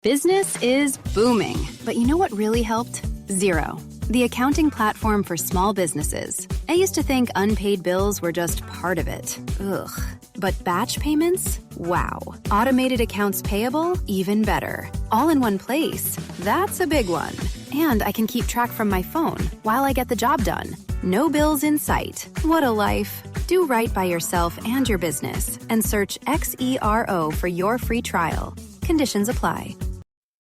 Business is booming, but you know what really helped? Xero, the accounting platform for small businesses. I used to think unpaid bills were just part of it. Ugh. But batch payments? Wow. Automated accounts payable? Even better. All in one place. That's a big one. And I can keep track from my phone while I get the job done. No bills in sight. What a life. Do right by yourself and your business and search Xero for your free trial. Conditions apply.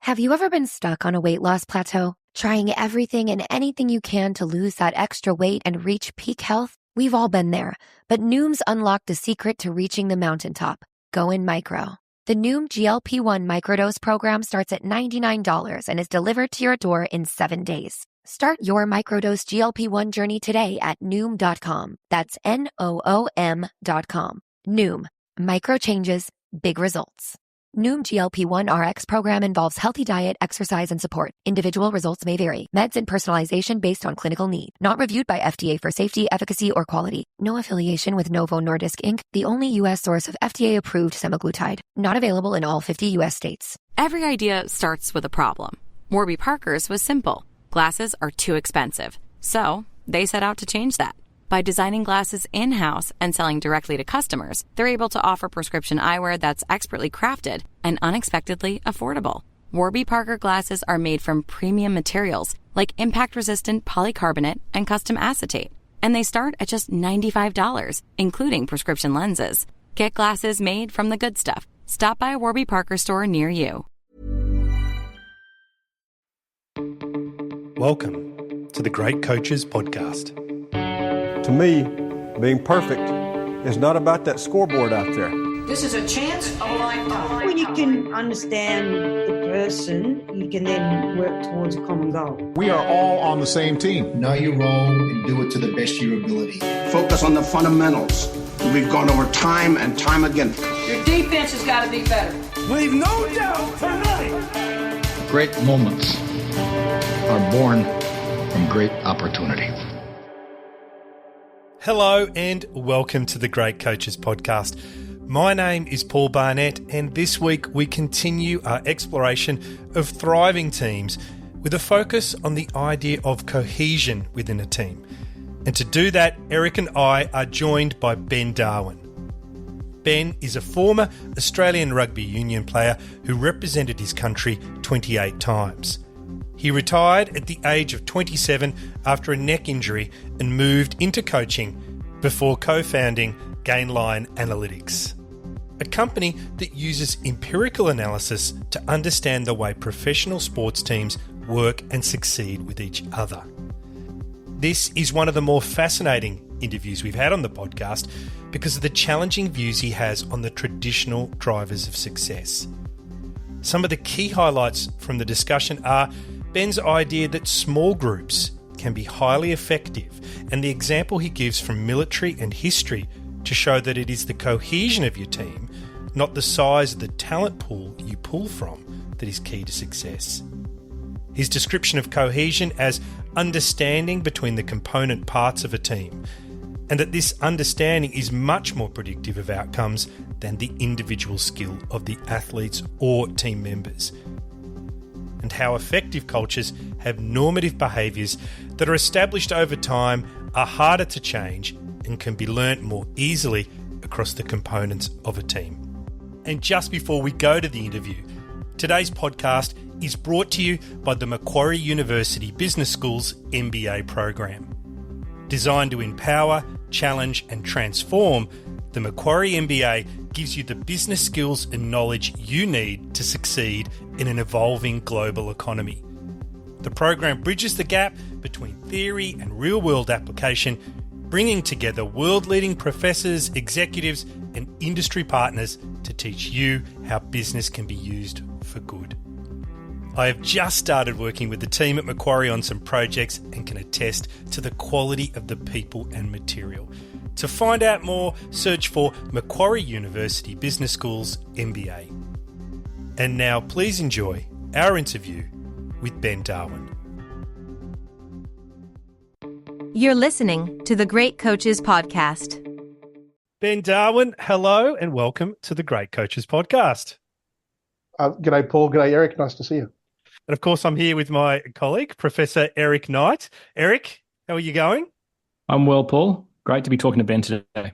Have you ever been stuck on a weight loss plateau? Trying everything and anything you can to lose that extra weight and reach peak health? We've all been there, but Noom's unlocked the secret to reaching the mountaintop. Go in micro. The Noom GLP-1 microdose program starts at $99 and is delivered to your door in 7 days. Start your microdose GLP-1 journey today at Noom.com. That's Noom.com. Noom. Micro changes, big results. Noom GLP-1 RX program involves healthy diet, exercise, and support. Individual results may vary. Meds and personalization based on clinical need. Not reviewed by FDA for safety, efficacy, or quality. No affiliation with Novo Nordisk, Inc., the only U.S. source of FDA-approved semaglutide. Not available in all 50 U.S. states. Every idea starts with a problem. Warby Parker's was simple. Glasses are too expensive. So they set out to change that. By designing glasses in-house and selling directly to customers, they're able to offer prescription eyewear that's expertly crafted and unexpectedly affordable. Warby Parker glasses are made from premium materials like impact-resistant polycarbonate and custom acetate. And they start at just $95, including prescription lenses. Get glasses made from the good stuff. Stop by a Warby Parker store near you. Welcome to the Great Coaches Podcast. To me, being perfect is not about that scoreboard out there. This is a chance of a lifetime. When you can understand the person, you can then work towards a common goal. We are all on the same team. Know your role and do it to the best of your ability. Focus on the fundamentals. We've gone over time and time again. Your defense has got to be better. Leave no doubt tonight. Great moments are born from great opportunity. Hello and welcome to the Great Coaches Podcast. My name is Paul Barnett, and this week we continue our exploration of thriving teams with a focus on the idea of cohesion within a team. And to do that, Eric and I are joined by Ben Darwin. Ben is a former Australian Rugby Union player who represented his country 28 times. He retired at the age of 27 after a neck injury and moved into coaching before co-founding Gainline Analytics, a company that uses empirical analysis to understand the way professional sports teams work and succeed with each other. This is one of the more fascinating interviews we've had on the podcast because of the challenging views he has on the traditional drivers of success. Some of the key highlights from the discussion are Ben's idea that small groups can be highly effective, and the example he gives from military and history to show that it is the cohesion of your team, not the size of the talent pool you pull from, that is key to success. His description of cohesion as understanding between the component parts of a team, and that this understanding is much more predictive of outcomes than the individual skill of the athletes or team members. And how effective cultures have normative behaviours that are established over time, are harder to change, and can be learnt more easily across the components of a team. And just before we go to the interview, today's podcast is brought to you by the Macquarie University Business School's MBA program. Designed to empower, challenge and transform, the Macquarie MBA gives you the business skills and knowledge you need to succeed in an evolving global economy. The program bridges the gap between theory and real-world application, bringing together world-leading professors, executives and industry partners to teach you how business can be used for good. I have just started working with the team at Macquarie on some projects and can attest to the quality of the people and material. To find out more, search for Macquarie University Business School's MBA. And now please enjoy our interview with Ben Darwin. You're listening to the Great Coaches Podcast. Ben Darwin, hello and welcome to the Great Coaches Podcast. G'day, Paul. G'day, Eric. Nice to see you. And of course, I'm here with my colleague, Professor Eric Knight. Eric, how are you going? I'm well, Paul. Great to be talking to Ben today.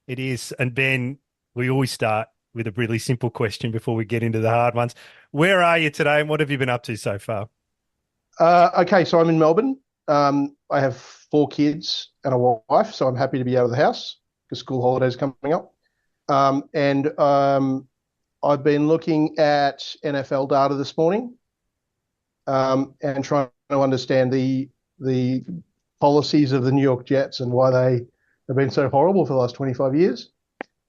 It is. And Ben, we always start with a really simple question before we get into the hard ones. Where are you today and what have you been up to so far? Okay, so I'm in Melbourne. I have 4 kids and a wife, so I'm happy to be out of the house because school holidays are coming up. I've been looking at NFL data this morning and trying to understand the policies of the New York Jets and why they have been so horrible for the last 25 years,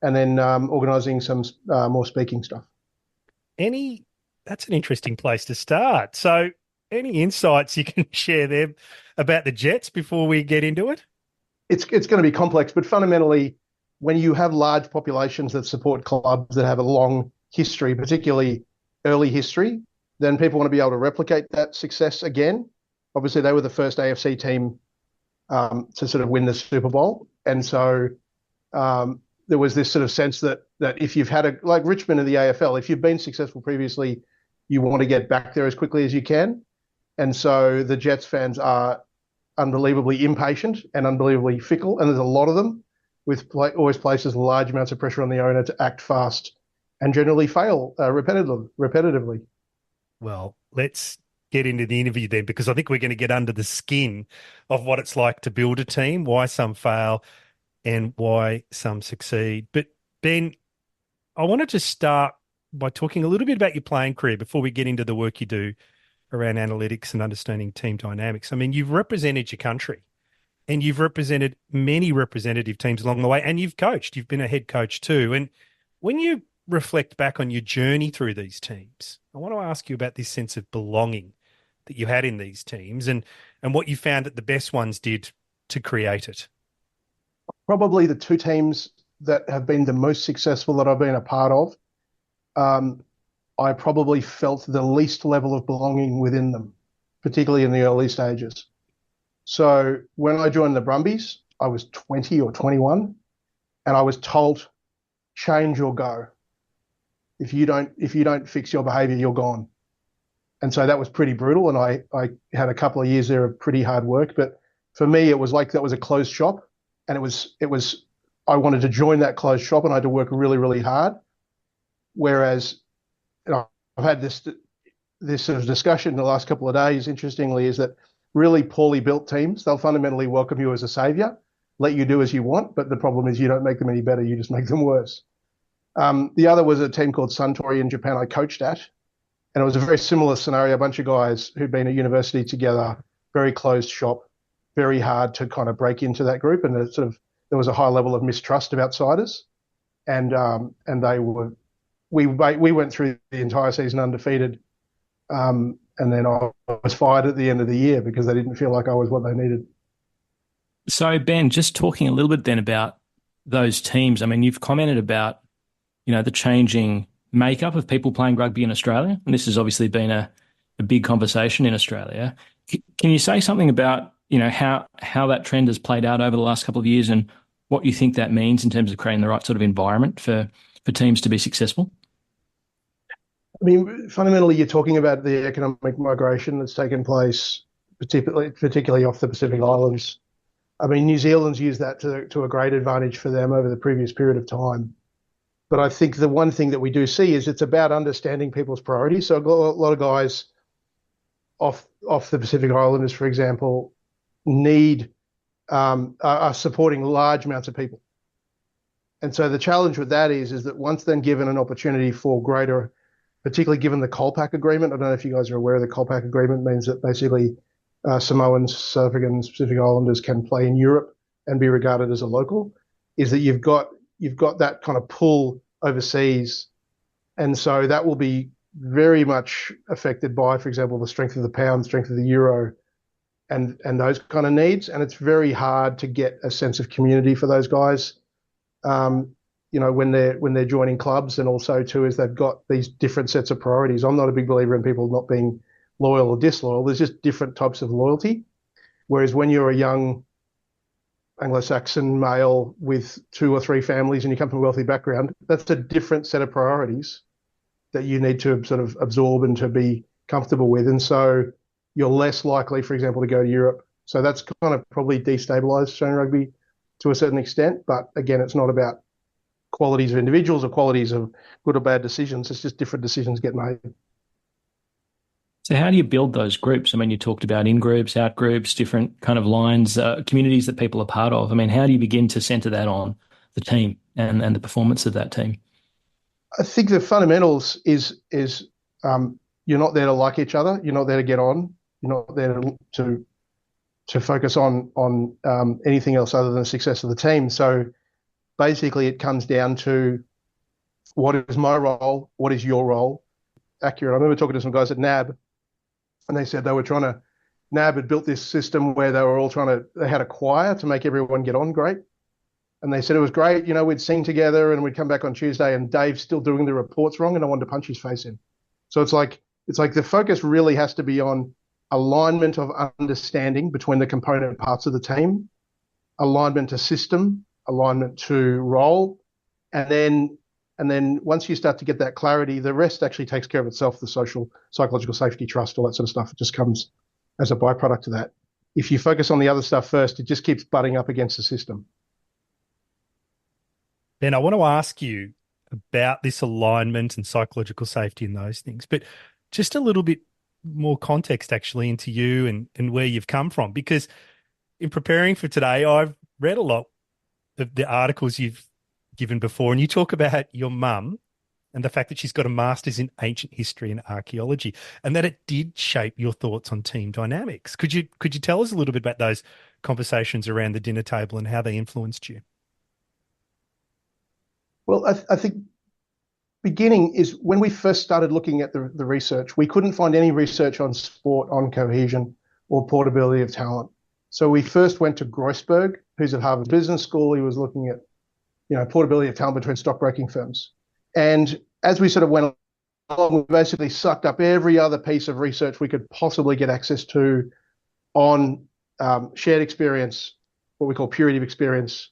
and then organising some more speaking stuff. That's an interesting place to start. So any insights you can share there about the Jets before we get into it? It's going to be complex, but fundamentally, when you have large populations that support clubs that have a long history, particularly early history, then people want to be able to replicate that success again. Obviously, they were the first AFC team to sort of win the Super Bowl. And so there was this sort of sense that if you've had like Richmond in the AFL, if you've been successful previously, you want to get back there as quickly as you can. And so the Jets fans are unbelievably impatient and unbelievably fickle. And there's a lot of them, always places large amounts of pressure on the owner to act fast and generally fail repetitively. Well, let's get into the interview then, because I think we're going to get under the skin of what it's like to build a team, why some fail and why some succeed. But Ben, I wanted to start by talking a little bit about your playing career before we get into the work you do around analytics and understanding team dynamics. I mean, you've represented your country and you've represented many representative teams along the way, and you've coached. You've been a head coach too. And when you reflect back on your journey through these teams, I want to ask you about this sense of belonging that you had in these teams and what you found that the best ones did to create it. Probably the 2 teams that have been the most successful that I've been a part of, I probably felt the least level of belonging within them, particularly in the early stages. So when I joined the Brumbies, I was 20 or 21, and I was told, change or go. If you don't fix your behaviour, you're gone. And so that was pretty brutal. And I had a couple of years there of pretty hard work. But for me, it was like that was a closed shop, and it was I wanted to join that closed shop, and I had to work really, really hard. Whereas, I've had this sort of discussion in the last couple of days, interestingly, is that really poorly built teams, they'll fundamentally welcome you as a saviour, let you do as you want, but the problem is you don't make them any better, you just make them worse. The other was a team called Suntory in Japan I coached at, and it was a very similar scenario, a bunch of guys who'd been at university together, very closed shop, very hard to kind of break into that group, and there was a high level of mistrust of outsiders, and we went through the entire season undefeated, and then I was fired at the end of the year because they didn't feel like I was what they needed. So Ben, just talking a little bit then about those teams. I mean, you've commented about, the changing makeup of people playing rugby in Australia, and this has obviously been a big conversation in Australia. Can you say something about, how that trend has played out over the last couple of years and what you think that means in terms of creating the right sort of environment for teams to be successful? I mean, fundamentally, you're talking about the economic migration that's taken place, particularly off the Pacific Islands. I mean, New Zealand's used that to a great advantage for them over the previous period of time. But I think the one thing that we do see is it's about understanding people's priorities. So a lot of guys off the Pacific Islanders, for example, are supporting large amounts of people. And so the challenge with that is that once then given an opportunity for greater, particularly given the Colpack Agreement, I don't know if you guys are aware of the Colpack Agreement, means that basically Samoans, South Africans, Pacific Islanders can play in Europe and be regarded as a local, is that you've got that kind of pull overseas. And so that will be very much affected by, for example, the strength of the pound, strength of the euro, and those kind of needs. And it's very hard to get a sense of community for those guys, when they're joining clubs, and also too is they've got these different sets of priorities. I'm not a big believer in people not being loyal or disloyal. There's just different types of loyalty. Whereas when you're a young Anglo-Saxon male with 2 or 3 families and you come from a wealthy background, that's a different set of priorities that you need to sort of absorb and to be comfortable with. And so you're less likely, for example, to go to Europe. So that's kind of probably destabilized Australian rugby to a certain extent. But again, it's not about qualities of individuals or qualities of good or bad decisions. It's just different decisions get made. So how do you build those groups? I mean, you talked about in-groups, out-groups, different kind of lines, communities that people are part of. I mean, how do you begin to centre that on the team and the performance of that team? I think the fundamentals is you're not there to like each other. You're not there to get on. You're not there to focus on anything else other than the success of the team. So basically, it comes down to what is my role, what is your role. Accurate. I remember talking to some guys at NAB, and they said NAB had built this system where they were all they had a choir to make everyone get on great. And they said it was great, we'd sing together and we'd come back on Tuesday and Dave's still doing the reports wrong and I wanted to punch his face in. So it's like the focus really has to be on alignment of understanding between the component parts of the team, alignment to system, alignment to role, and then once you start to get that clarity, the rest actually takes care of itself, the social, psychological safety, trust, all that sort of stuff. It just comes as a byproduct of that. If you focus on the other stuff first, it just keeps butting up against the system. Ben, I want to ask you about this alignment and psychological safety and those things, but just a little bit more context actually into you and where you've come from, because in preparing for today, I've read a lot of the articles you've given before, and you talk about your mum and the fact that she's got a master's in ancient history and archaeology, and that it did shape your thoughts on team dynamics. Could you tell us a little bit about those conversations around the dinner table and how they influenced you? Well, I think beginning is when we first started looking at the research, we couldn't find any research on sport, on cohesion or portability of talent. So we first went to Groisberg, who's at Harvard Business School. He was looking at, portability of talent between stockbroking firms. And as we sort of went along, we basically sucked up every other piece of research we could possibly get access to on shared experience, what we call purity of experience,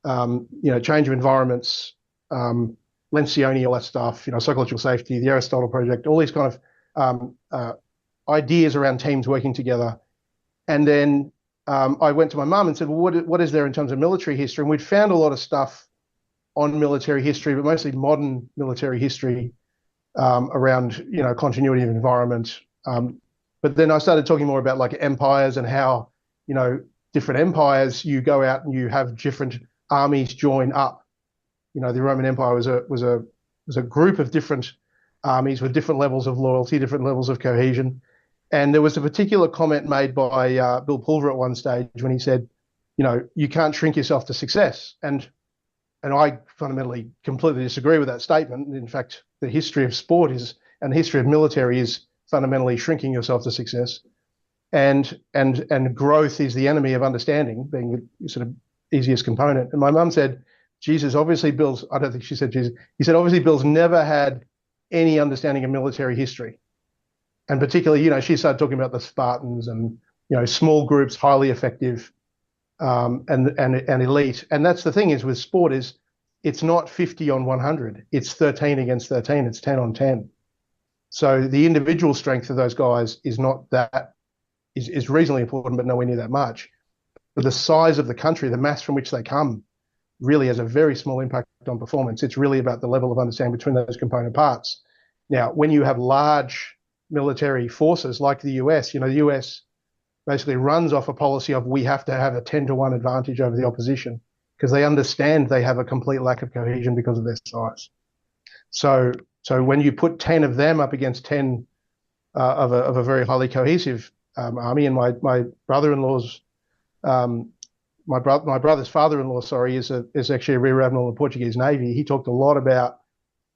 change of environments, Lencioni, all that stuff, psychological safety, the Aristotle Project, all these kind of ideas around teams working together. And then I went to my mum and said, well, what is there in terms of military history? And we'd found a lot of stuff on military history, but mostly modern military history around, continuity of environment. But then I started talking more about like empires and how, different empires, you go out and you have different armies join up. The Roman Empire was a group of different armies with different levels of loyalty, different levels of cohesion. And there was a particular comment made by Bill Pulver at one stage when he said, you can't shrink yourself to success. And I fundamentally completely disagree with that statement. In fact, the history of sport and the history of military is fundamentally shrinking yourself to success. And growth is the enemy of understanding, being the sort of easiest component. And my mum said, Jesus, obviously Bill's, I don't think she said Jesus, he said, obviously Bill's never had any understanding of military history. And particularly, she started talking about the Spartans and, small groups, highly effective, and elite. And that's the thing is with sport is it's not 50 on 100. It's 13 against 13. It's 10 on 10. So the individual strength of those guys is not that, is reasonably important, but nowhere near that much. But the size of the country, the mass from which they come, really has a very small impact on performance. It's really about the level of understanding between those component parts. Now, when you have large military forces like the US, the US basically runs off a policy of we have to have a 10-to-1 advantage over the opposition because they understand they have a complete lack of cohesion because of their size. So when you put 10 of them up against 10 of a very highly cohesive army, and my brother-in-law's my brother's father-in-law, is actually a rear admiral in the Portuguese Navy. He talked a lot about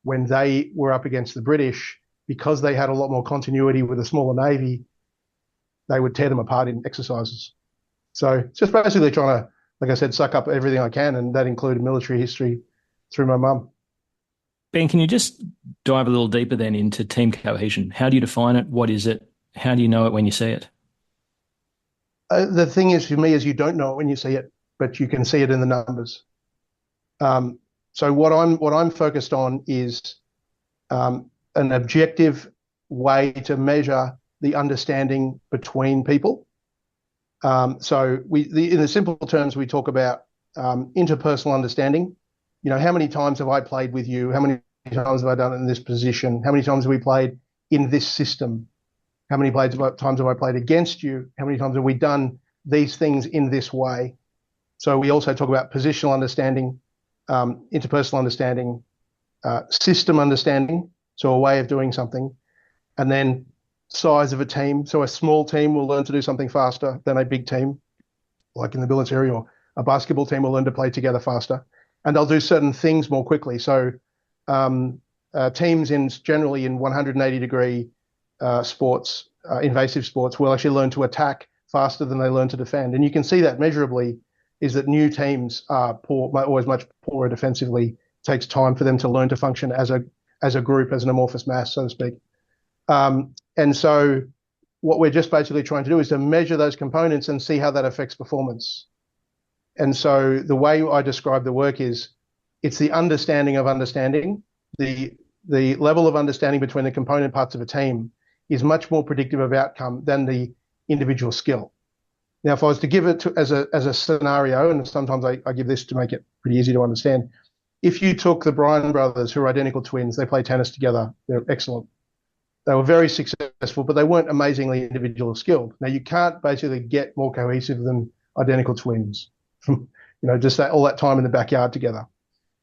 when they were up against the British, because they had a lot more continuity with a smaller Navy, they would tear them apart in exercises. So it's just basically trying to, like I said, suck up everything I can, and that included military history through my mum. Ben, can you just dive a little deeper then into team cohesion? How do you define it? What is it? How do you know it when you see it? The thing is, for me, is you don't know it when you see it, but you can see it in the numbers. So what I'm focused on is an objective way to measure the understanding between people. In the simple terms, we talk about interpersonal understanding. You know, how many times have I played with you? How many times have I done it in this position? How many times have we played in this system? How many times have I played against you? How many times have we done these things in this way? So we also talk about positional understanding, interpersonal understanding, system understanding, so a way of doing something, and then size of a team. So a small team will learn to do something faster than a big team, like in the military, or a basketball team will learn to play together faster, and they'll do certain things more quickly. So teams generally in 180-degree sports, invasive sports, will actually learn to attack faster than they learn to defend. And you can see that measurably is that new teams are always much poorer defensively. It takes time for them to learn to function as a group, as an amorphous mass, so to speak. And so what we're just basically trying to do is to measure those components and see how that affects performance. And so the way I describe the work is it's the understanding of understanding. The level of understanding between the component parts of a team is much more predictive of outcome than the individual skill. Now, if I was to give it as a scenario, and sometimes I give this to make it pretty easy to understand, if you took the Bryan brothers, who are identical twins, they play tennis together, they're excellent. They were very successful, but they weren't amazingly individual skilled. Now, you can't basically get more cohesive than identical twins, just all that time in the backyard together.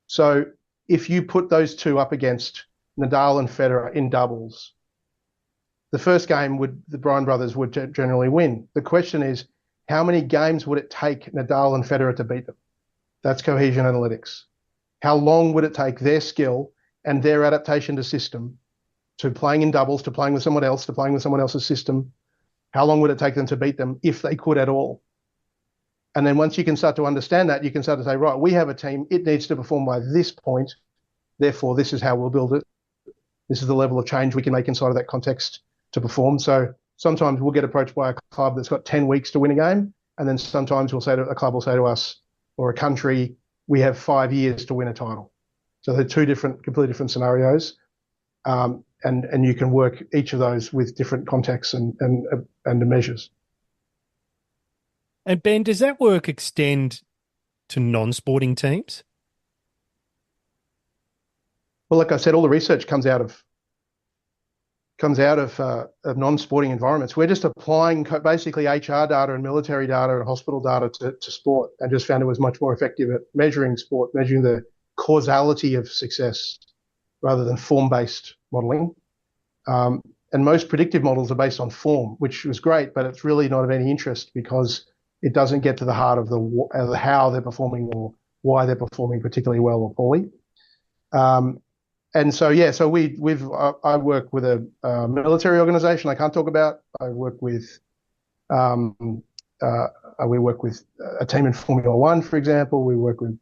So if you put those two up against Nadal and Federer in doubles, the first game the Bryan brothers would generally win. The question is, how many games would it take Nadal and Federer to beat them? That's cohesion analytics. How long would it take their skill and their adaptation to system, to playing in doubles, to playing with someone else, to playing with someone else's system? How long would it take them to beat them if they could at all? And then once you can start to understand that, you can start to say, right, we have a team, it needs to perform by this point, therefore this is how we'll build it. This is the level of change we can make inside of that context to perform. So sometimes we'll get approached by a club that's got 10 weeks to win a game, and then sometimes a club will say to us, or a country, we have 5 years to win a title. So they're two completely different scenarios, and you can work each of those with different contexts and the measures. And Ben, does that work extend to non-sporting teams? Well, like I said, all the research comes out of non-sporting environments. We're just applying basically HR data and military data and hospital data to sport, and just found it was much more effective at measuring sport, measuring the causality of success rather than form-based modelling. And most predictive models are based on form, which was great, but it's really not of any interest because it doesn't get to the heart of the how they're performing or why they're performing particularly well or poorly. And so, I work with a military organization I can't talk about. I work with, we work with a team in Formula One, for example. We work with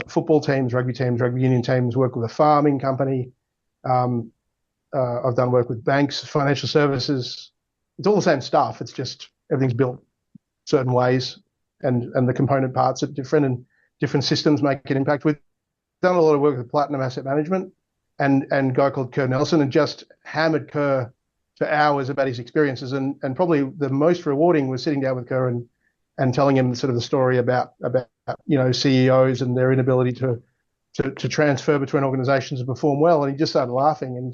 football teams, rugby union teams, work with a farming company. I've done work with banks, financial services. It's all the same stuff. It's just everything's built certain ways, and the component parts are different, and different systems make an impact. We've done a lot of work with Platinum Asset Management and a guy called Kerr Nelson, and just hammered Kerr for hours about his experiences. And probably the most rewarding was sitting down with Kerr and telling him sort of the story about CEOs and their inability to transfer between organizations and perform well. And he just started laughing and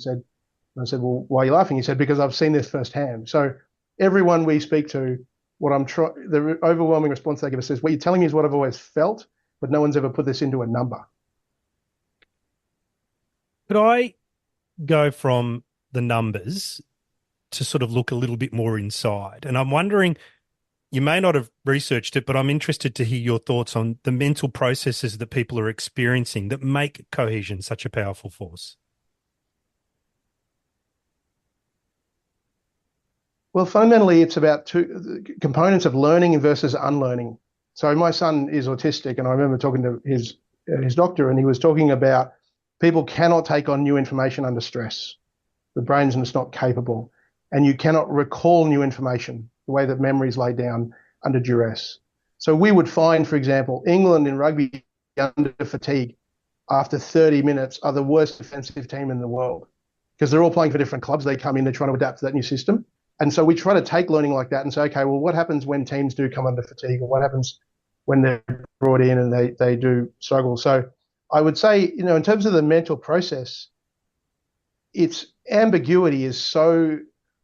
I said, well, why are you laughing? He said, because I've seen this firsthand. So everyone we speak to, the overwhelming response they give us is, what you're telling me is what I've always felt, but no one's ever put this into a number. Could I go from the numbers to sort of look a little bit more inside? And I'm wondering, you may not have researched it, but I'm interested to hear your thoughts on the mental processes that people are experiencing that make cohesion such a powerful force. Well, fundamentally, it's about two components of learning versus unlearning. So my son is autistic, and I remember talking to his doctor, and he was talking about people cannot take on new information under stress. The brain's just not capable, and you cannot recall new information the way that memories lay down under duress. So we would find, for example, England in rugby under fatigue after 30 minutes are the worst defensive team in the world. because they're all playing for different clubs. They come in, they're trying to adapt to that new system. And so we try to take learning like that and say, okay, well, what happens when teams do come under fatigue, or what happens when they're brought in and they do struggle? So I would say, in terms of the mental process, its ambiguity is so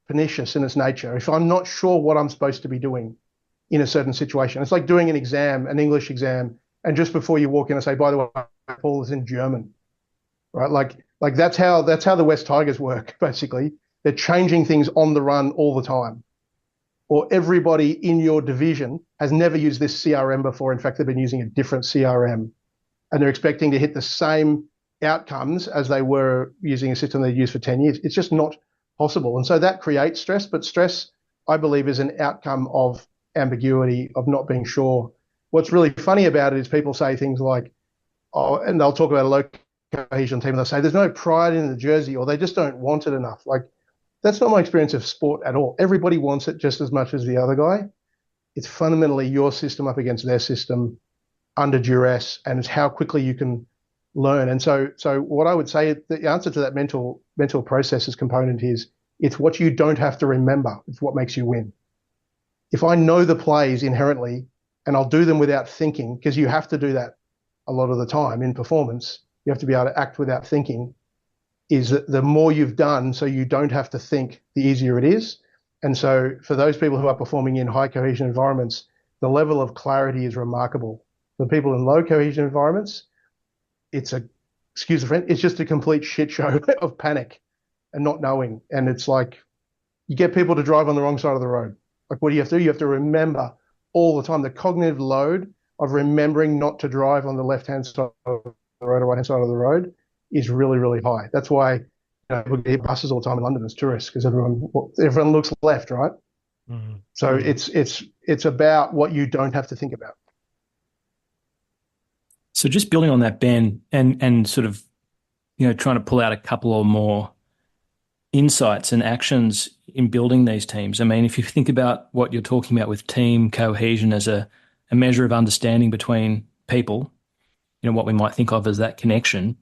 pernicious in its nature. If I'm not sure what I'm supposed to be doing in a certain situation, it's like doing an exam, an English exam, and just before you walk in, I say, by the way, Paul is in German, right? Like that's how the West Tigers work, basically. They're changing things on the run all the time. Or everybody in your division has never used this CRM before. In fact, they've been using a different CRM, and they're expecting to hit the same outcomes as they were using a system they'd used for 10 years. It's just not possible. And so that creates stress, but stress, I believe, is an outcome of ambiguity, of not being sure. What's really funny about it is people say things like, oh, and they'll talk about a low cohesion team, and they'll say there's no pride in the jersey, or they just don't want it enough. Like, that's not my experience of sport at all. Everybody wants it just as much as the other guy. It's fundamentally your system up against their system under duress, and it's how quickly you can learn. And so what I would say, the answer to that mental processes component is, it's what you don't have to remember. It's what makes you win. If I know the plays inherently, and I'll do them without thinking, because you have to do that a lot of the time in performance, you have to be able to act without thinking, is that the more you've done so you don't have to think, the easier it is. And so for those people who are performing in high cohesion environments, the level of clarity is remarkable. For people in low cohesion environments, it's it's just a complete shit show of panic and not knowing. And it's like, you get people to drive on the wrong side of the road. Like, what do you have to do? You have to remember all the time. The cognitive load of remembering not to drive on the left-hand side of the road or right-hand side of the road is really, really high. That's why people get buses all the time in London as tourists, because everyone looks left, right? Mm-hmm. So it's about what you don't have to think about. So just building on that, Ben, and sort of, trying to pull out a couple or more insights and actions in building these teams. I mean, if you think about what you're talking about with team cohesion as a measure of understanding between people, what we might think of as that connection.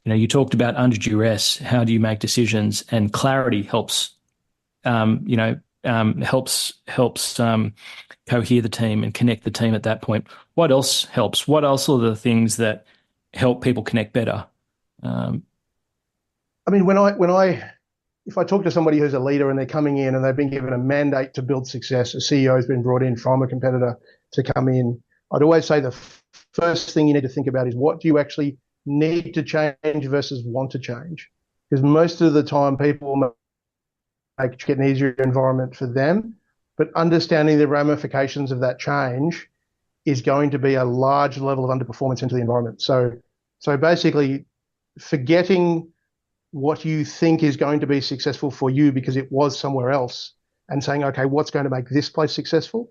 You talked about under duress, how do you make decisions, and clarity helps, cohere the team and connect the team at that point. What else helps? What else are the things that help people connect better? I mean, if I talk to somebody who's a leader and they're coming in and they've been given a mandate to build success, a CEO has been brought in from a competitor to come in, I'd always say the first thing you need to think about is, what do you actually need to change versus want to change? Because most of the time people make it an easier environment for them, but understanding the ramifications of that change is going to be a large level of underperformance into the environment. So basically, forgetting what you think is going to be successful for you because it was somewhere else, and saying, okay, what's going to make this place successful?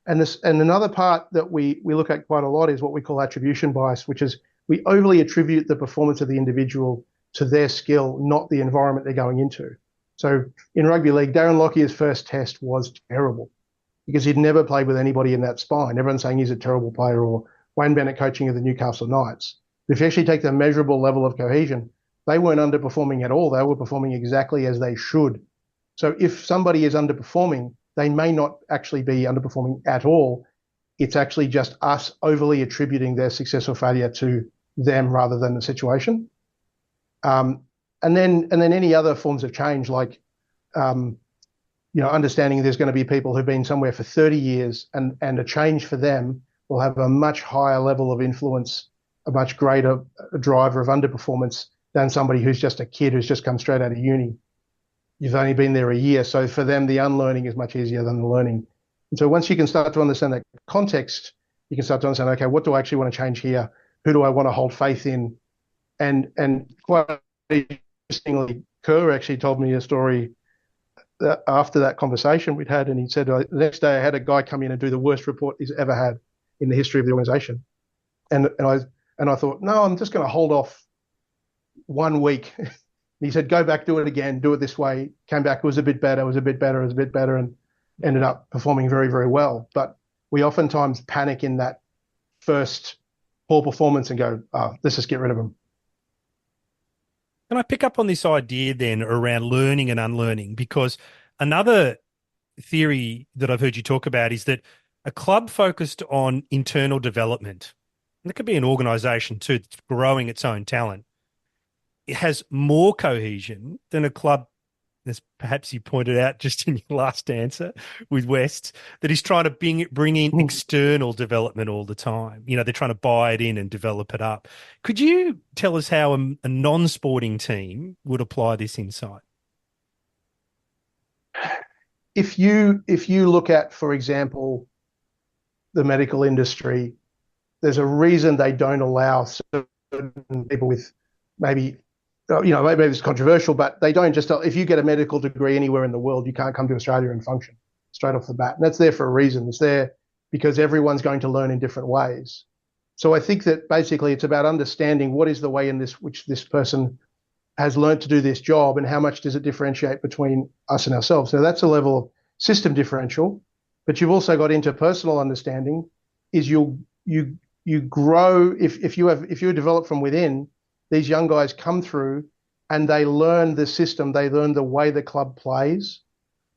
And another part that we look at quite a lot is what we call attribution bias, which is we overly attribute the performance of the individual to their skill, not the environment they're going into. So in rugby league, Darren Lockyer's first test was terrible because he'd never played with anybody in that spine. Everyone's saying he's a terrible player, or Wayne Bennett coaching of the Newcastle Knights. But if you actually take the measurable level of cohesion, they weren't underperforming at all. They were performing exactly as they should. So if somebody is underperforming, they may not actually be underperforming at all. It's actually just us overly attributing their success or failure to them rather than the situation. And then any other forms of change, like understanding there's going to be people who've been somewhere for 30 years, and a change for them will have a much higher level of influence, a much greater driver of underperformance than somebody who's just a kid who's just come straight out of uni. You've only been there a year, so for them the unlearning is much easier than the learning. And so once you can start to understand that context, you can start to understand, okay, what do I actually want to change here? Who do I want to hold faith in? And quite interestingly, Kerr actually told me a story that after that conversation we'd had, and he said, the next day I had a guy come in and do the worst report he's ever had in the history of the organization. And I thought, no, I'm just going to hold off 1 week. He said, go back, do it again, do it this way. Came back, it was a bit better, and ended up performing very, very well. But we oftentimes panic in that first poor performance and go, let's just get rid of them. Can I pick up on this idea then around learning and unlearning? Because another theory that I've heard you talk about is that a club focused on internal development, and it could be an organisation too that's growing its own talent, it has more cohesion than a club, as perhaps you pointed out just in your last answer with West, that is trying to bring in external development all the time. You know, they're trying to buy it in and develop it up. Could you tell us how a non-sporting team would apply this insight? If you look at, for example, the medical industry, there's a reason they don't allow certain people with maybe it's controversial, but they don't just, if you get a medical degree anywhere in the world, you can't come to Australia and function straight off the bat. And that's there for a reason. It's there because everyone's going to learn in different ways. So I think that basically it's about understanding what is the way in which this person has learned to do this job and how much does it differentiate between us and ourselves. So that's a level of system differential, but you've also got interpersonal understanding is you grow if you develop from within. These young guys come through and they learn the system, they learn the way the club plays.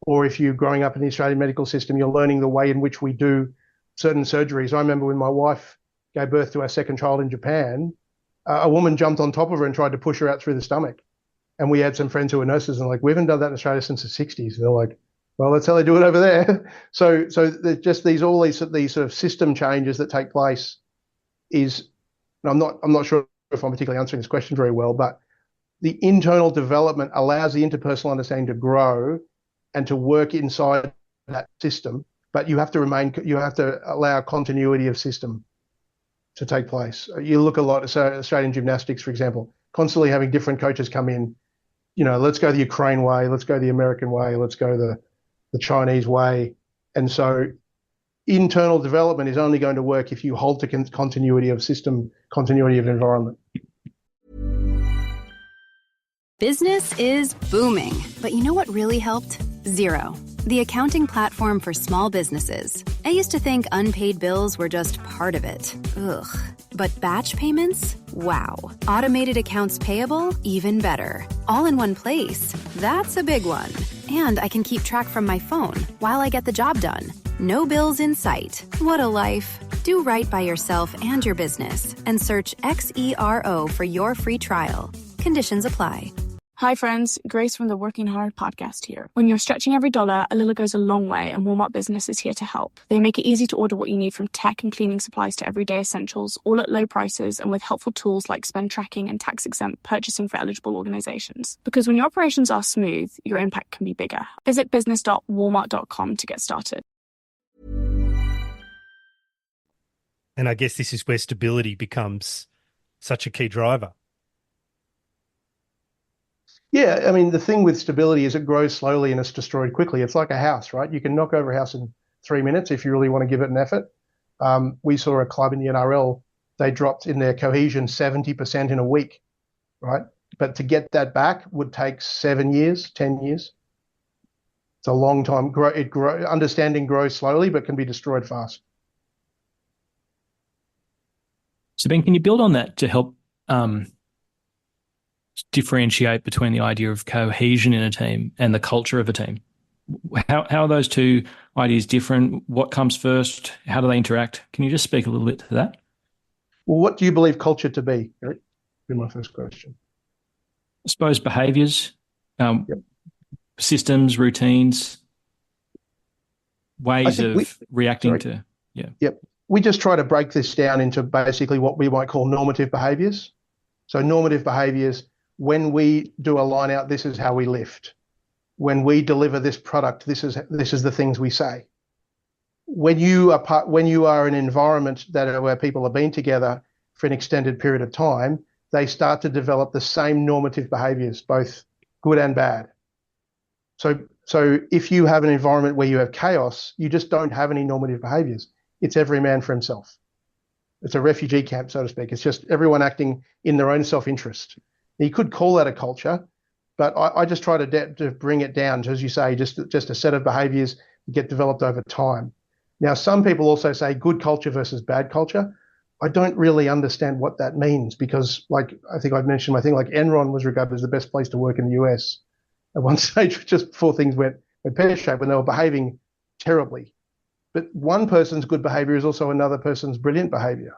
Or if you're growing up in the Australian medical system, you're learning the way in which we do certain surgeries. I remember when my wife gave birth to our second child in Japan, a woman jumped on top of her and tried to push her out through the stomach. And we had some friends who were nurses and like, we haven't done that in Australia since the 60s. They're like, well, that's how they do it over there. So there's just these sort of system changes that take place is, and I'm not sure if I'm particularly answering this question very well, but the internal development allows the interpersonal understanding to grow and to work inside that system. But you have to allow continuity of system to take place. You look a lot at Australian gymnastics, for example, constantly having different coaches come in. You know, let's go the Ukraine way, let's go the American way, let's go the Chinese way. And so internal development is only going to work if you hold to continuity of system, continuity of environment. Business is booming, but you know what really helped? Xero, the accounting platform for small businesses. I used to think unpaid bills were just part of it. Ugh. But batch payments? Wow. Automated accounts payable? Even better. All in one place. That's a big one. And I can keep track from my phone while I get the job done. No bills in sight. What a life. Do right by yourself and your business and search XERO for your free trial. Conditions apply. Hi friends, Grace from the Working Hard podcast here. When you're stretching every dollar, a little goes a long way, and Walmart Business is here to help. They make it easy to order what you need from tech and cleaning supplies to everyday essentials, all at low prices and with helpful tools like spend tracking and tax-exempt purchasing for eligible organizations. Because when your operations are smooth, your impact can be bigger. Visit business.walmart.com to get started. And I guess this is where stability becomes such a key driver. Yeah, I mean, the thing with stability is it grows slowly and it's destroyed quickly. It's like a house, right? You can knock over a house in 3 minutes if you really want to give it an effort. We saw a club in the NRL, they dropped in their cohesion 70% in a week, right? But to get that back would take 7 years, 10 years. It's a long time. Understanding grows slowly but can be destroyed fast. So Ben, can you build on that to help differentiate between the idea of cohesion in a team and the culture of a team? How are those two ideas different? What comes first? How do they interact? Can you just speak a little bit to that? Well, what do you believe culture to be, Eric? Be my first question. I suppose behaviours, systems, routines, ways of reacting to. Yeah. Yep. We just try to break this down into basically what we might call normative behaviours. So normative behaviours, when we do a line out, this is how we lift. When we deliver this product, this is the things we say. When you are in an environment where people have been together for an extended period of time, they start to develop the same normative behaviours, both good and bad. So if you have an environment where you have chaos, you just don't have any normative behaviours. It's every man for himself. It's a refugee camp, so to speak. It's just everyone acting in their own self-interest. You could call that a culture, but I just try to bring it down to, as you say, just a set of behaviours that get developed over time. Now, some people also say good culture versus bad culture. I don't really understand what that means because, like, I think I've mentioned, I think like Enron was regarded as the best place to work in the US at one stage, just before things went pear-shaped when they were behaving terribly. But one person's good behavior is also another person's brilliant behavior.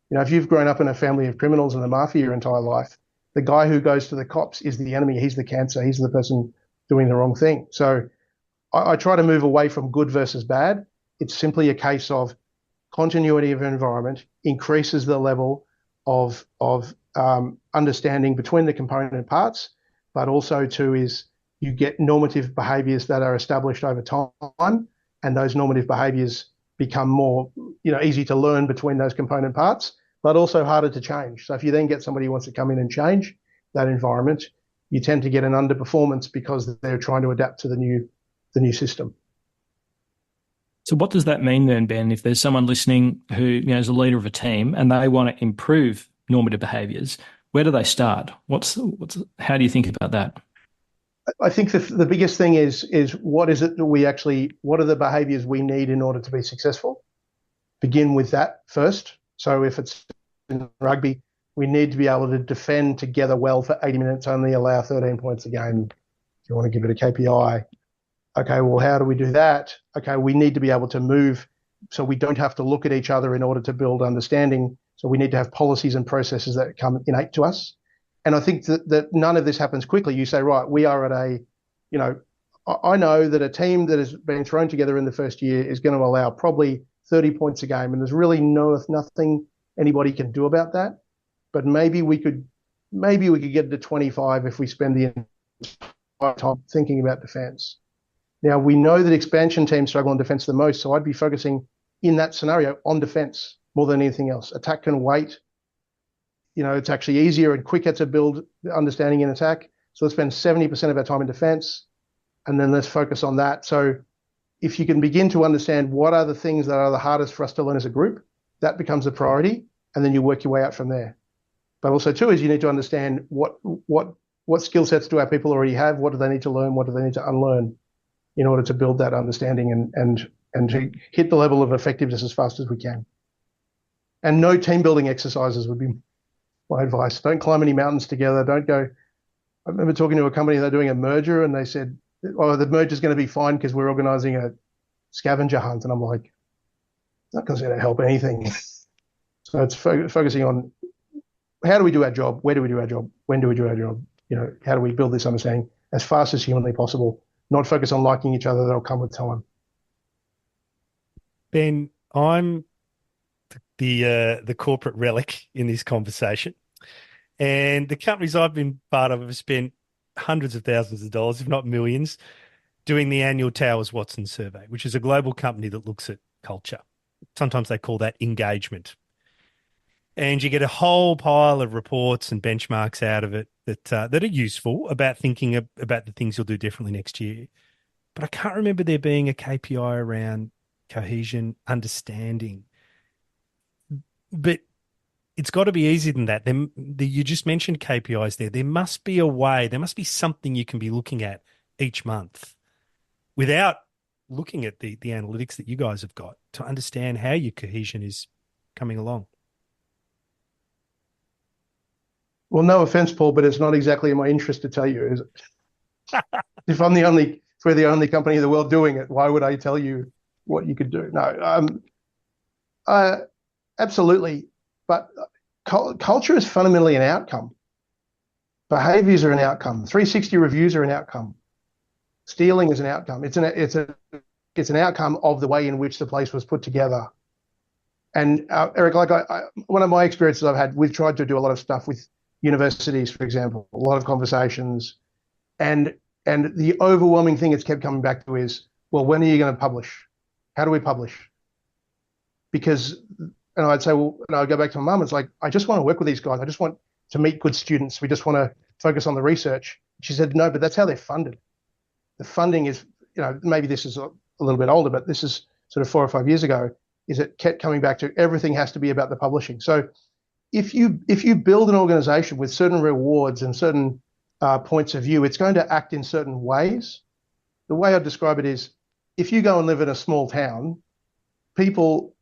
You know, if you've grown up in a family of criminals and the mafia your entire life, the guy who goes to the cops is the enemy. He's the cancer. He's the person doing the wrong thing. So I try to move away from good versus bad. It's simply a case of continuity of environment increases the level of understanding between the component parts, but also too is you get normative behaviours that are established over time, and those normative behaviours become more, easy to learn between those component parts, but also harder to change. So if you then get somebody who wants to come in and change that environment, you tend to get an underperformance because they're trying to adapt to the new system. So what does that mean then, Ben, if there's someone listening who is a leader of a team and they want to improve normative behaviours, where do they start? How do you think about that? I think the biggest thing is what is it that what are the behaviours we need in order to be successful? Begin with that first. So if it's in rugby, we need to be able to defend together well for 80 minutes, only allow 13 points a game. If you want to give it a KPI. Okay, well, how do we do that? Okay, we need to be able to move so we don't have to look at each other in order to build understanding. So we need to have policies and processes that come innate to us. And I think that none of this happens quickly. You say, right, we are at I know that a team that has been thrown together in the first year is going to allow probably 30 points a game, and there's really nothing anybody can do about that. But maybe we could get to 25 if we spend the entire time thinking about defence. Now, we know that expansion teams struggle on defence the most, so I'd be focusing in that scenario on defence more than anything else. Attack can wait. It's actually easier and quicker to build understanding in attack. So let's spend 70% of our time in defence, and then let's focus on that. So if you can begin to understand what are the things that are the hardest for us to learn as a group, that becomes a priority, and then you work your way out from there. But also, too, is you need to understand what skill sets do our people already have, what do they need to learn, what do they need to unlearn in order to build that understanding and to hit the level of effectiveness as fast as we can. And no team building exercises would be my advice. Don't climb any mountains together. Don't go. I remember talking to a company, they're doing a merger, and they said, oh, the merger's going to be fine because we're organising a scavenger hunt. And I'm like, not going to help anything. So it's focusing on how do we do our job? Where do we do our job? When do we do our job? How do we build this understanding as fast as humanly possible? Not focus on liking each other. That'll come with time. Ben, I'm the corporate relic in this conversation. And the companies I've been part of have spent hundreds of thousands of dollars, if not millions, doing the annual Towers Watson survey, which is a global company that looks at culture. Sometimes they call that engagement. And you get a whole pile of reports and benchmarks out of it that are useful about thinking about the things you'll do differently next year. But I can't remember there being a KPI around cohesion, understanding. But it's got to be easier than that. You just mentioned KPIs there. There must be a way, there must be something you can be looking at each month without looking at the analytics that you guys have got to understand how your cohesion is coming along. Well, no offense, Paul, but it's not exactly in my interest to tell you, is it? If we're the only company in the world doing it, why would I tell you what you could do? No, absolutely. But culture is fundamentally an outcome. Behaviors are an outcome. 360 reviews are an outcome. Stealing is an outcome. It's an outcome of the way in which the place was put together. And Eric, one of my experiences I've had, we've tried to do a lot of stuff with universities, for example, a lot of conversations, and the overwhelming thing it's kept coming back to is, well, when are you going to publish? How do we publish? Because, and I'd say, well, and I'd go back to my mum, it's like, I just want to work with these guys. I just want to meet good students. We just want to focus on the research. She said, no, but that's how they're funded. The funding is, maybe this is a little bit older, but this is sort of 4 or 5 years ago, is it kept coming back to everything has to be about the publishing. So if you build an organization with certain rewards and certain points of view, it's going to act in certain ways. The way I describe it is, if you go and live in a small town, people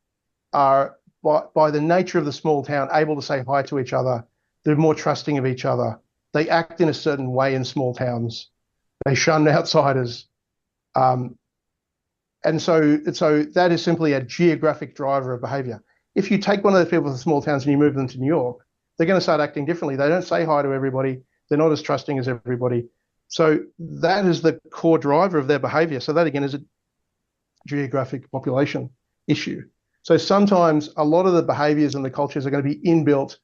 are by the nature of the small town, able to say hi to each other. They're more trusting of each other. They act in a certain way in small towns. They shun outsiders. And so that is simply a geographic driver of behavior. If you take one of those people from small towns and you move them to New York, they're going to start acting differently. They don't say hi to everybody. They're not as trusting as everybody. So that is the core driver of their behavior. So that, again, is a geographic population issue. So sometimes a lot of the behaviors and the cultures are going to be inbuilt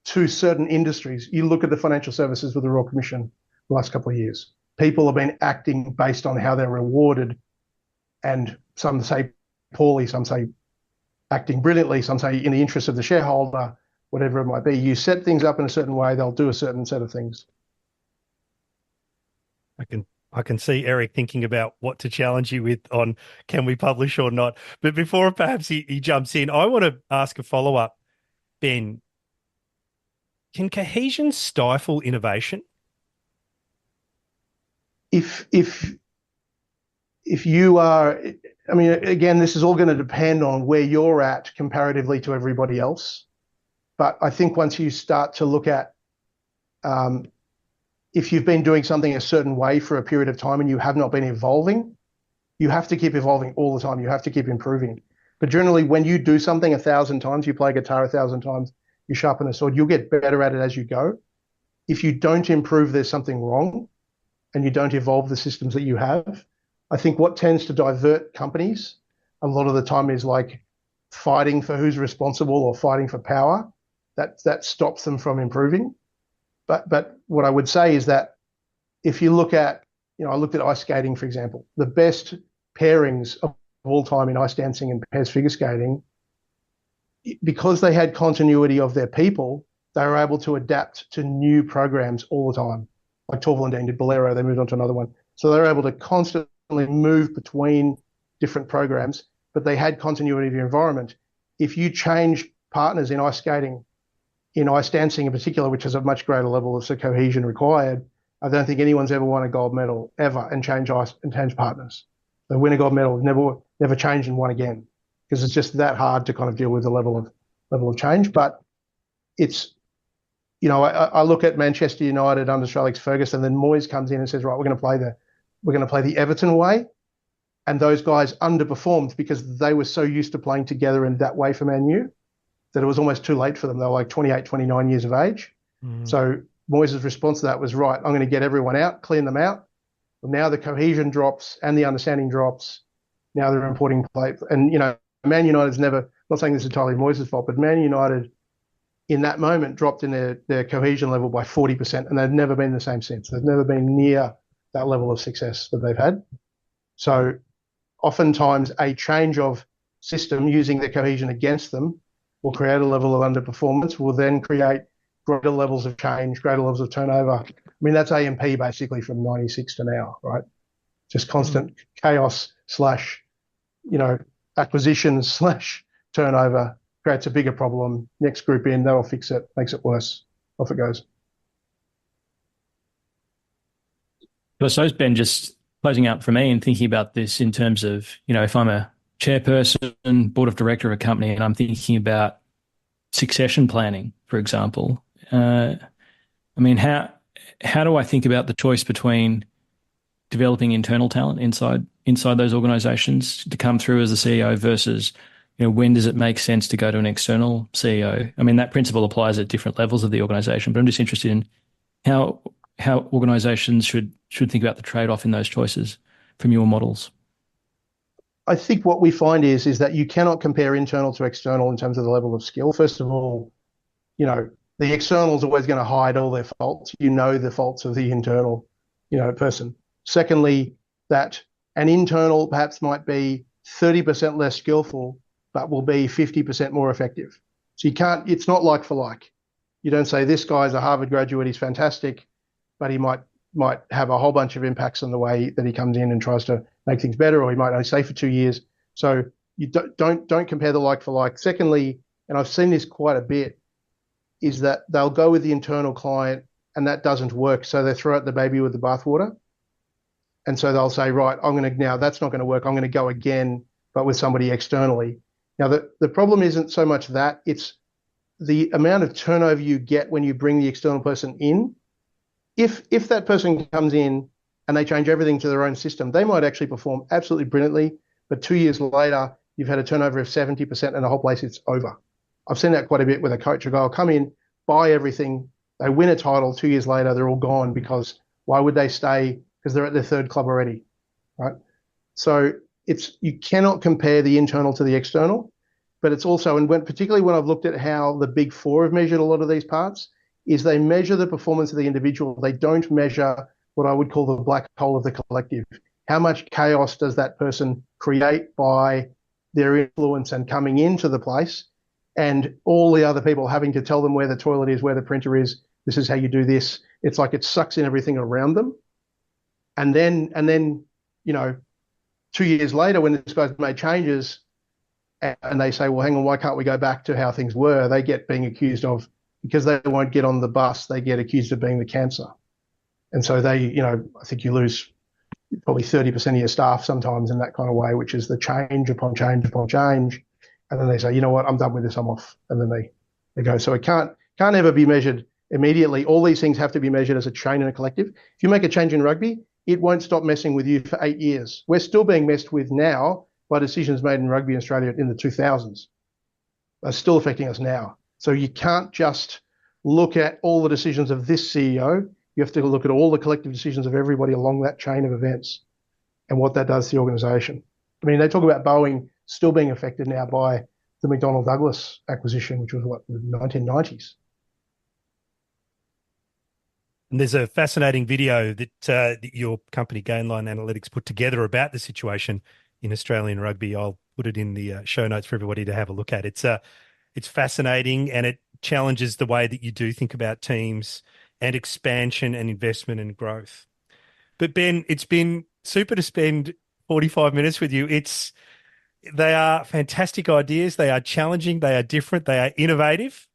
to certain industries. You look at the financial services with the Royal Commission the last couple of years. People have been acting based on how they're rewarded, and some say poorly, some say acting brilliantly, some say in the interest of the shareholder, whatever it might be. You set things up in a certain way, they'll do a certain set of things. I can see Eric thinking about what to challenge you with on can we publish or not. But before perhaps he jumps in, I want to ask a follow-up. Ben, can cohesion stifle innovation? If you are, I mean, again, this is all going to depend on where you're at comparatively to everybody else. But I think once you start to look at if you've been doing something a certain way for a period of time and you have not been evolving, you have to keep evolving all the time. You have to keep improving. But generally, when you do something 1,000 times, you play guitar 1,000 times, you sharpen a sword, you'll get better at it as you go. If you don't improve, there's something wrong, and you don't evolve the systems that you have. I think what tends to divert companies a lot of the time is like fighting for who's responsible or fighting for power. That stops them from improving. But what I would say is that if you look at, I looked at ice skating, for example, the best pairings of all time in ice dancing and pairs figure skating, because they had continuity of their people, they were able to adapt to new programs all the time. Like Torval and Dean did Bolero, they moved on to another one. So they were able to constantly move between different programs, but they had continuity of the environment. If you change partners in ice skating, in ice dancing in particular, which has a much greater level of cohesion required, I don't think anyone's ever won a gold medal ever and change partners. They win a gold medal, never change and won again, because it's just that hard to kind of deal with the level of change. But it's, I look at Manchester United under Sir Alex Ferguson, then Moyes comes in and says, right, we're going to play the Everton way, and those guys underperformed because they were so used to playing together in that way for Man U that it was almost too late for them. They were like 28, 29 years of age. So Moyes' response to that was, right, I'm going to get everyone out, clean them out. Well, now the cohesion drops and the understanding drops. Now they're importing play. And, Man United's never, I'm not saying this is entirely Moyes' fault, but Man United in that moment dropped in their cohesion level by 40%, and they've never been the same since. They've never been near that level of success that they've had. So oftentimes a change of system using the cohesion against them will create a level of underperformance, will then create greater levels of change, greater levels of turnover. I mean, that's AMP basically from 96 to now, right? Just constant chaos / acquisition / turnover creates a bigger problem. Next group in, they'll fix it, makes it worse. Off it goes. I suppose, Ben, just closing out for me and thinking about this in terms of, if I'm a chairperson, board of director of a company, and I'm thinking about succession planning, for example, how do I think about the choice between developing internal talent inside those organizations to come through as the CEO versus, when does it make sense to go to an external CEO? I mean, that principle applies at different levels of the organization, but I'm just interested in how organizations should think about the trade-off in those choices from your models. I think what we find is that you cannot compare internal to external in terms of the level of skill. First of all, the external is always going to hide all their faults. The faults of the internal, person. Secondly, that an internal perhaps might be 30% less skillful, but will be 50% more effective. So it's not like for like. You don't say this guy's a Harvard graduate, he's fantastic, but he might have a whole bunch of impacts on the way that he comes in and tries to make things better, or he might only stay for 2 years. So you don't compare the like for like. Secondly, and I've seen this quite a bit, is that they'll go with the internal client and that doesn't work. So they throw out the baby with the bathwater. And so they'll say, right, now that's not going to work. I'm going to go again, but with somebody externally. Now, the problem isn't so much that, it's the amount of turnover you get when you bring the external person in. If that person comes in and they change everything to their own system, they might actually perform absolutely brilliantly, but 2 years later, you've had a turnover of 70% and the whole place is over. I've seen that quite a bit with a coach. A guy will come in, buy everything, they win a title, 2 years later, they're all gone because why would they stay? Because they're at their third club already, right? So you cannot compare the internal to the external, but it's also, and particularly when I've looked at how the big four have measured a lot of these parts, is they measure the performance of the individual. They don't measure what I would call the black hole of the collective. How much chaos does that person create by their influence and coming into the place, and all the other people having to tell them where the toilet is, where the printer is, this is how you do this. It's like it sucks in everything around them. And then, 2 years later, when this guy's made changes and they say, well, hang on, why can't we go back to how things were? They get being accused of, because they won't get on the bus, they get accused of being the cancer. And so I think you lose probably 30% of your staff sometimes in that kind of way, which is the change upon change upon change. And then they say, you know what, I'm done with this, I'm off. And then they go. So it can't ever be measured immediately. All these things have to be measured as a chain and a collective. If you make a change in rugby, it won't stop messing with you for 8 years. We're still being messed with now by decisions made in rugby in Australia in the 2000s. They're still affecting us now. So you can't just look at all the decisions of this CEO. You have to look at all the collective decisions of everybody along that chain of events and what that does to the organisation. I mean, they talk about Boeing still being affected now by the McDonnell Douglas acquisition, which was the 1990s. And there's a fascinating video that your company, Gainline Analytics, put together about the situation in Australian rugby. I'll put it in the show notes for everybody to have a look at. It's fascinating, and it challenges the way that you do think about teams and expansion and investment and growth. But Ben, it's been super to spend 45 minutes with you. They are fantastic ideas. They are challenging. They are different. They are innovative.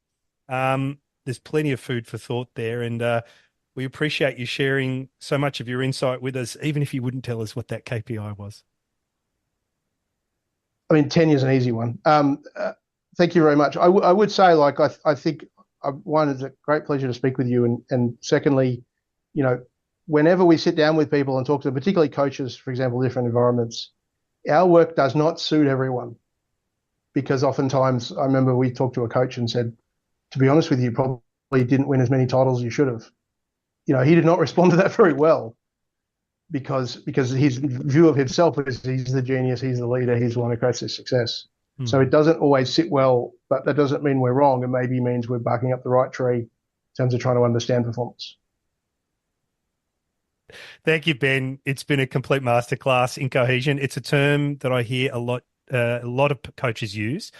There's plenty of food for thought there. And we appreciate you sharing so much of your insight with us, even if you wouldn't tell us what that KPI was. I mean, 10 is an easy one. Thank you very much. I would say, I think, one, it's a great pleasure to speak with you. And secondly, whenever we sit down with people and talk to them, particularly coaches, for example, different environments, our work does not suit everyone, because oftentimes I remember we talked to a coach and said, to be honest with you, probably didn't win as many titles as you should have. He did not respond to that very well because his view of himself is he's the genius, he's the leader, he's the one who creates this success. Mm. So it doesn't always sit well, but that doesn't mean we're wrong. It maybe means we're barking up the right tree in terms of trying to understand performance. Thank you, Ben. It's been a complete masterclass in cohesion. It's a term that I hear a lot of coaches use,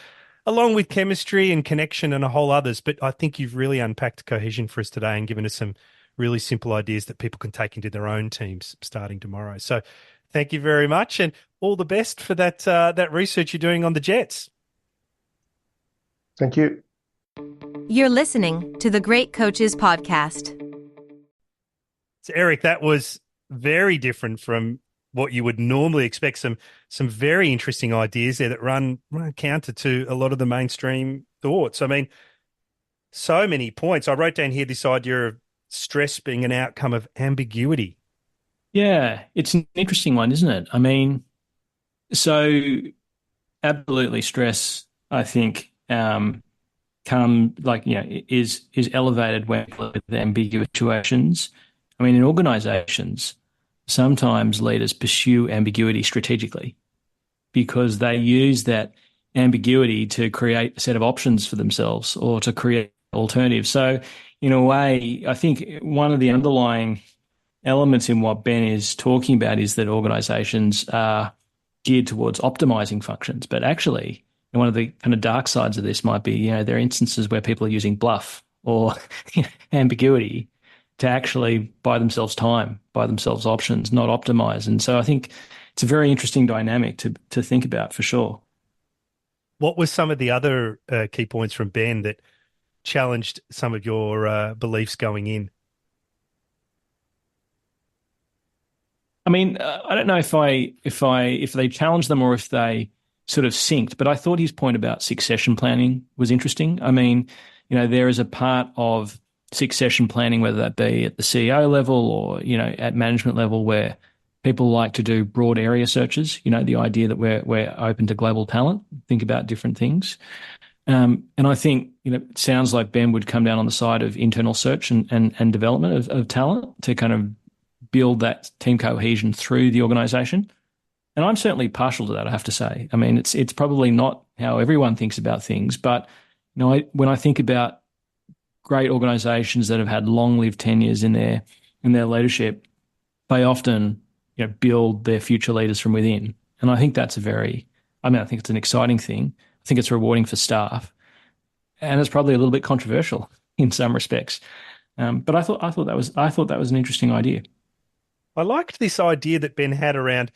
along with chemistry and connection and a whole others. But I think you've really unpacked cohesion for us today and given us some really simple ideas that people can take into their own teams starting tomorrow. So thank you very much, and all the best for that research you're doing on the Jets. Thank you. You're listening to the Great Coaches Podcast. So, Eric, that was very different from what you would normally expect. Some very interesting ideas there that run counter to a lot of the mainstream thoughts. I mean, so many points. I wrote down here this idea of stress being an outcome of ambiguity. Yeah, it's an interesting one, isn't it? I mean, so absolutely stress, I think, is elevated when with ambiguous situations. I mean, in organizations, sometimes leaders pursue ambiguity strategically because they use that ambiguity to create a set of options for themselves or to create alternatives. So in a way, I think one of the underlying elements in what Ben is talking about is that organizations are geared towards optimizing functions. But actually, one of the kind of dark sides of this might be, there are instances where people are using bluff or ambiguity to actually buy themselves time, buy themselves options, not optimize. And so I think it's a very interesting dynamic to think about for sure. What were some of the other key points from Ben that challenged some of your beliefs going in? I mean, I don't know if they challenge them or if they sort of synced. But I thought his point about succession planning was interesting. I mean, there is a part of succession planning, whether that be at the CEO level or, at management level, where people like to do broad area searches, the idea that we're open to global talent, think about different things. And I think, it sounds like Ben would come down on the side of internal search and development of talent to kind of build that team cohesion through the organization. And I'm certainly partial to that, I have to say. I mean, it's probably not how everyone thinks about things, but when I think about great organizations that have had long-lived tenures in their leadership, they often build their future leaders from within. And I think that's I think it's an exciting thing. I think it's rewarding for staff, and it's probably a little bit controversial in some respects. But I thought that was an interesting idea. I liked this idea that Ben had around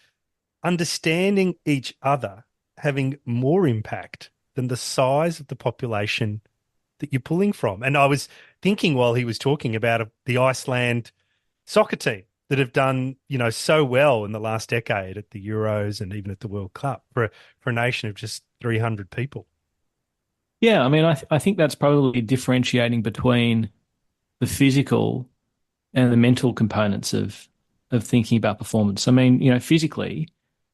understanding each other having more impact than the size of the population that you're pulling from. And I was thinking while he was talking about the Iceland soccer team that have done, so well in the last decade at the Euros and even at the World Cup for a nation of just 300 people. Yeah, I mean, I think that's probably differentiating between the physical and the mental components of thinking about performance. I mean, physically,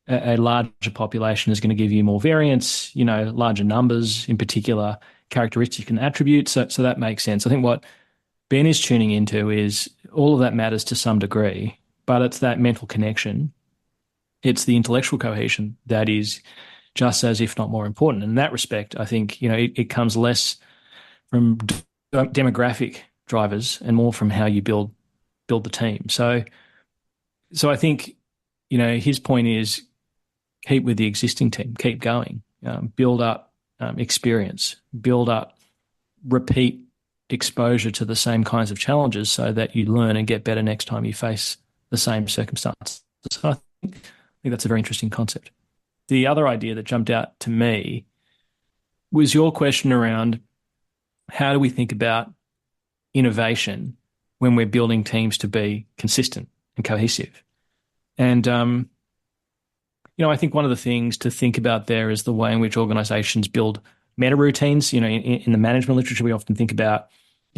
a larger population is going to give you more variance, larger numbers in particular, characteristics and attributes. So that makes sense. I think what Ben is tuning into is all of that matters to some degree, but it's that mental connection. It's the intellectual cohesion that is just as, if not more important. In that respect, I think, it comes less from demographic drivers and more from how you build the team. So I think, his point is keep with the existing team, keep going, build up experience, build up repeat exposure to the same kinds of challenges so that you learn and get better next time you face the same circumstances. So I think that's a very interesting concept. The other idea that jumped out to me was your question around how do we think about innovation when we're building teams to be consistent and cohesive? And, I think one of the things to think about there is the way in which organizations build meta routines. In the management literature, we often think about,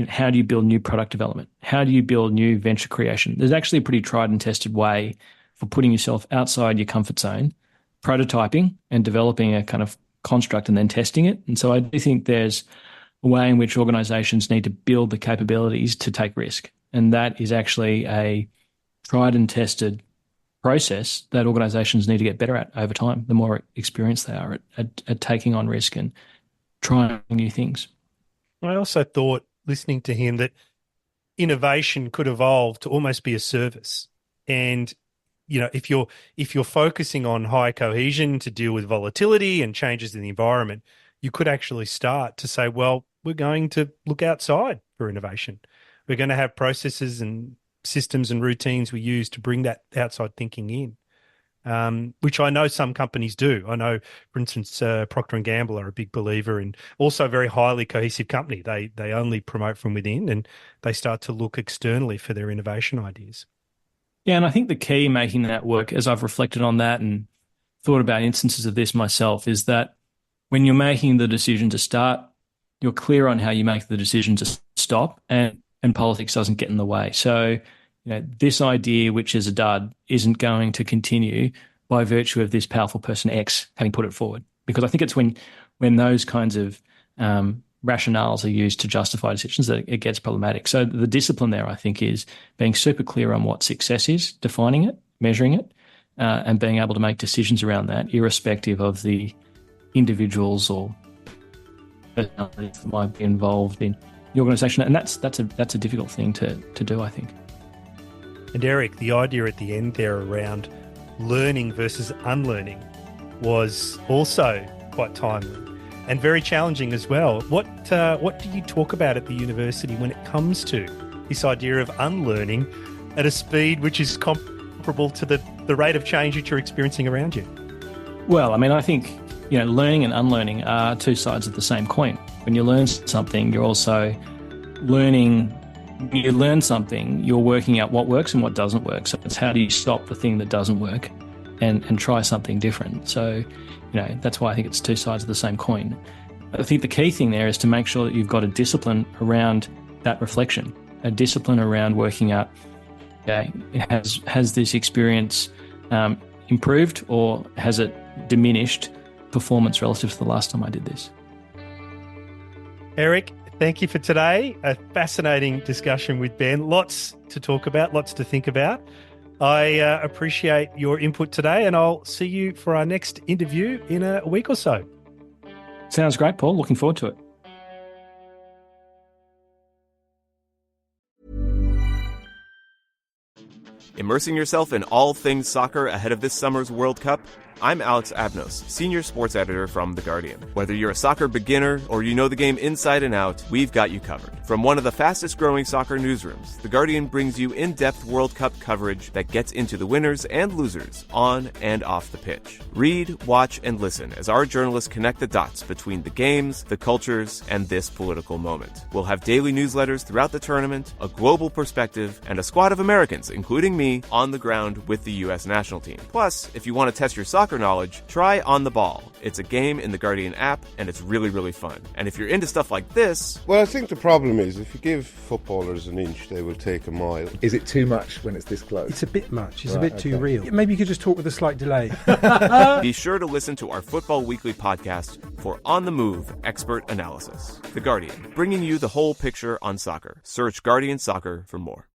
how do you build new product development? How do you build new venture creation? There's actually a pretty tried and tested way for putting yourself outside your comfort zone, prototyping and developing a kind of construct and then testing it. And so I do think there's a way in which organizations need to build the capabilities to take risk. And that is actually a tried and tested process that organizations need to get better at over time, the more experienced they are at taking on risk and trying new things. I also thought, listening to him, that innovation could evolve to almost be a service. And, if you're focusing on high cohesion to deal with volatility and changes in the environment, you could actually start to say, well, we're going to look outside for innovation. We're going to have processes and systems and routines we use to bring that outside thinking in, which I know some companies do. I know, for instance, Procter & Gamble are a big believer in also a very highly cohesive company. They only promote from within and they start to look externally for their innovation ideas. Yeah, and I think the key making that work, as I've reflected on that and thought about instances of this myself, is that when you're making the decision to start, you're clear on how you make the decision to stop, and politics doesn't get in the way. So, this idea, which is a dud, isn't going to continue by virtue of this powerful person X having put it forward. Because I think it's when those kinds of rationales are used to justify decisions that it gets problematic. So the discipline there, I think, is being super clear on what success is, defining it, measuring it, and being able to make decisions around that, irrespective of the individuals or personalities that might be involved in the organisation. And that's a difficult thing to do, I think. And Eric, the idea at the end there around learning versus unlearning was also quite timely and very challenging as well. What do you talk about at the university when it comes to this idea of unlearning at a speed which is comparable to the rate of change that you're experiencing around you? Well, I mean, I think, learning and unlearning are two sides of the same coin. When you learn something, you're also learning. When you learn something, you're working out what works and what doesn't work. So it's how do you stop the thing that doesn't work and try something different. So, that's why I think it's two sides of the same coin. I think the key thing there is to make sure that you've got a discipline around that reflection, a discipline around working out, has this experience improved or has it diminished performance relative to the last time I did this? Eric, thank you for today. A fascinating discussion with Ben. Lots to talk about, lots to think about. I appreciate your input today, and I'll see you for our next interview in a week or so. Sounds great, Paul. Looking forward to it. Immersing yourself in all things soccer ahead of this summer's World Cup? I'm Alex Abnos, Senior Sports Editor from The Guardian. Whether you're a soccer beginner or you know the game inside and out, we've got you covered. From one of the fastest-growing soccer newsrooms, The Guardian brings you in-depth World Cup coverage that gets into the winners and losers on and off the pitch. Read, watch, and listen as our journalists connect the dots between the games, the cultures, and this political moment. We'll have daily newsletters throughout the tournament, a global perspective, and a squad of Americans, including me, on the ground with the U.S. national team. Plus, if you want to test your soccer knowledge, try On the Ball. It's a game in the Guardian app, and it's really, really fun. And if you're into stuff like this... Well, I think the problem is if you give footballers an inch, they will take a mile. Is it too much when it's this close? It's a bit much. It's a bit too real. Maybe you could just talk with a slight delay. Be sure to listen to our Football Weekly podcast for on-the-move expert analysis. The Guardian, bringing you the whole picture on soccer. Search Guardian Soccer for more.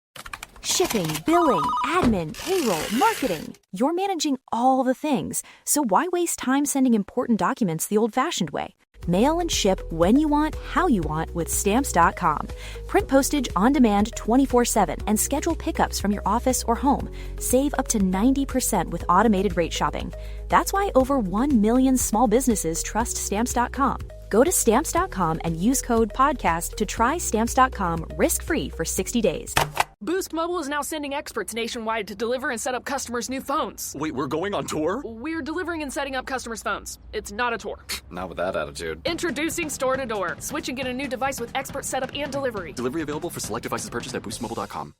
Shipping, billing, admin, payroll, marketing. You're managing all the things. So why waste time sending important documents the old-fashioned way? Mail and ship when you want, how you want with Stamps.com. Print postage on demand 24/7 and schedule pickups from your office or home. Save up to 90% with automated rate shopping. That's why over 1 million small businesses trust Stamps.com. Go to Stamps.com and use code PODCAST to try Stamps.com risk-free for 60 days. Boost Mobile is now sending experts nationwide to deliver and set up customers' new phones. Wait, we're going on tour? We're delivering and setting up customers' phones. It's not a tour. Not with that attitude. Introducing Store to Door. Switch and get a new device with expert setup and delivery. Delivery available for select devices purchased at boostmobile.com.